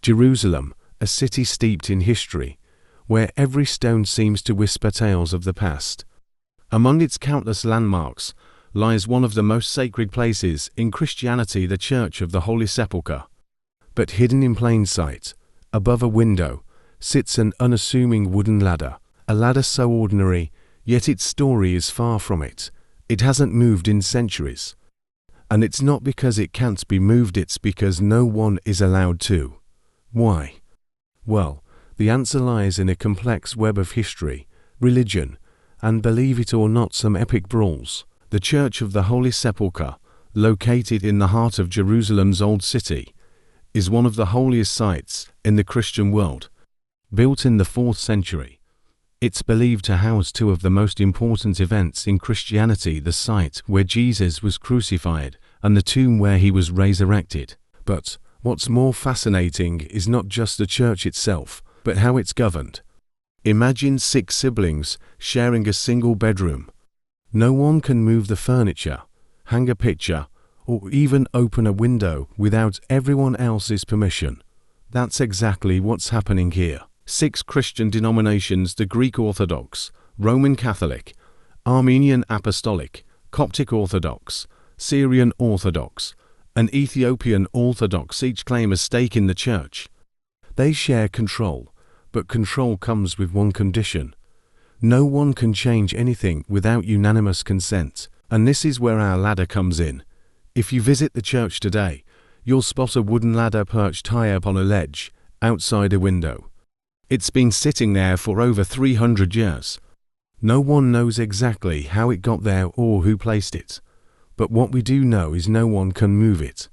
Jerusalem, a city steeped in history, where every stone seems to whisper tales of the past. Among its countless landmarks lies one of the most sacred places in Christianity, the Church of the Holy Sepulchre. But hidden in plain sight, above a window, sits an unassuming wooden ladder, a ladder so ordinary, yet its story is far from it. It hasn't moved in centuries. And it's not because it can't be moved, it's because no one is allowed to. Why? Well, the answer lies in a complex web of history, religion, and believe it or not, some epic brawls. The Church of the Holy Sepulchre, located in the heart of Jerusalem's Old City, is one of the holiest sites in the Christian world. Built in the 4th century, it's believed to house two of the most important events in Christianity: the site where Jesus was crucified and the tomb where he was resurrected. But what's more fascinating is not just the church itself, but how it's governed. Imagine 6 siblings sharing a single bedroom. No one can move the furniture, hang a picture, or even open a window without everyone else's permission. That's exactly what's happening here. 6 Christian denominations: the Greek Orthodox, Roman Catholic, Armenian Apostolic, Coptic Orthodox, Syrian Orthodox, and Ethiopian Orthodox, each claim a stake in the church. They share control, but control comes with one condition. No one can change anything without unanimous consent, and this is where our ladder comes in. If you visit the church today, you'll spot a wooden ladder perched high up on a ledge, outside a window. It's been sitting there for over 300 years. No one knows exactly how it got there or who placed it, but what we do know is no one can move it.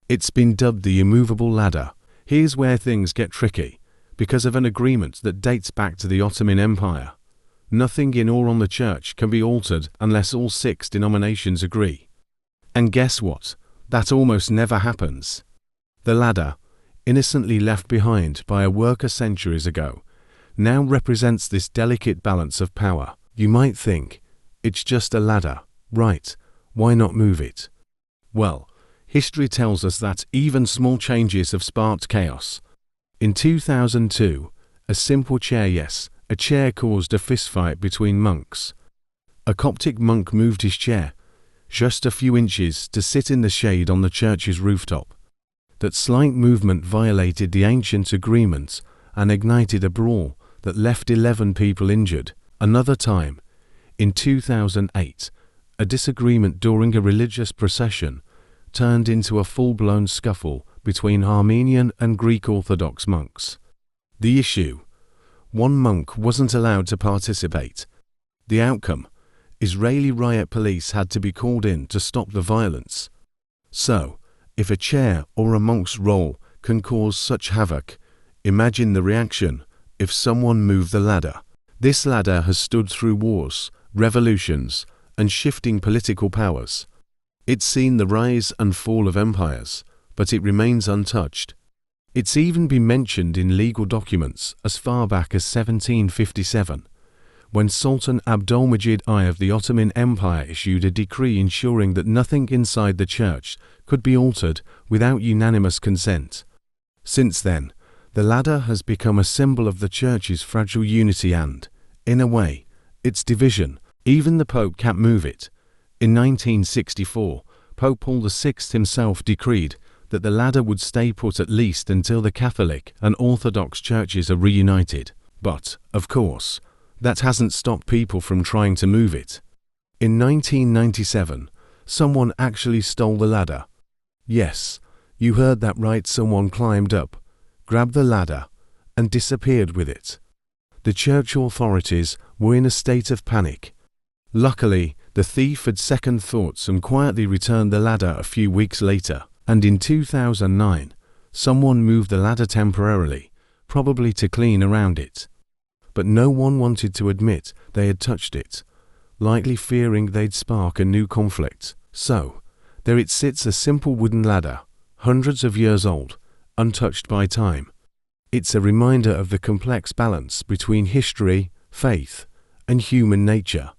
It's been dubbed the Immovable Ladder. Here's where things get tricky. Because of an agreement that dates back to the Ottoman Empire, nothing in or on the church can be altered unless all 6 denominations agree. And guess what? That almost never happens. The ladder, innocently left behind by a worker centuries ago, now represents this delicate balance of power. You might think, it's just a ladder, right? Why not move it? Well, history tells us that even small changes have sparked chaos. In 2002, a simple chair, yes, a chair, caused a fistfight between monks. A Coptic monk moved his chair just a few inches to sit in the shade on the church's rooftop. That slight movement violated the ancient agreement and ignited a brawl that left 11 people injured. Another time, in 2008, a disagreement during a religious procession turned into a full-blown scuffle between Armenian and Greek Orthodox monks. The issue: one monk wasn't allowed to participate. The outcome: Israeli riot police had to be called in to stop the violence. So, if a chair or a monk's role can cause such havoc, imagine the reaction if someone moved the ladder. This ladder has stood through wars, revolutions, and shifting political powers. It's seen the rise and fall of empires, but it remains untouched. It's even been mentioned in legal documents as far back as 1757, when Sultan Abdulmajid I of the Ottoman Empire issued a decree ensuring that nothing inside the church could be altered without unanimous consent. Since then, the ladder has become a symbol of the church's fragile unity and, in a way, its division. Even the Pope can't move it. In 1964, Pope Paul VI himself decreed that the ladder would stay put at least until the Catholic and Orthodox churches are reunited. But, of course, that hasn't stopped people from trying to move it. In 1997, someone actually stole the ladder. Yes, you heard that right, someone climbed up, grabbed the ladder, and disappeared with it. The church authorities were in a state of panic. Luckily, the thief had second thoughts and quietly returned the ladder a few weeks later. And in 2009, someone moved the ladder temporarily, probably to clean around it. But no one wanted to admit they had touched it, likely fearing they'd spark a new conflict. So, there it sits, a simple wooden ladder, hundreds of years old, untouched by time. It's a reminder of the complex balance between history, faith, and human nature.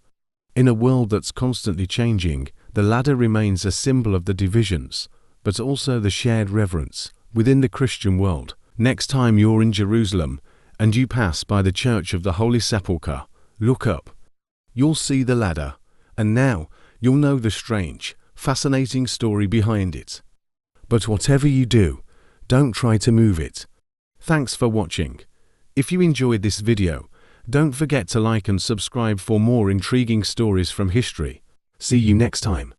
In a world that's constantly changing, the ladder remains a symbol of the divisions, but also the shared reverence within the Christian world. Next time you're in Jerusalem and you pass by the Church of the Holy Sepulchre, look up. You'll see the ladder, and now you'll know the strange, fascinating story behind it. But whatever you do, don't try to move it. Thanks for watching. If you enjoyed this video, don't forget to like and subscribe for more intriguing stories from history. See you next time.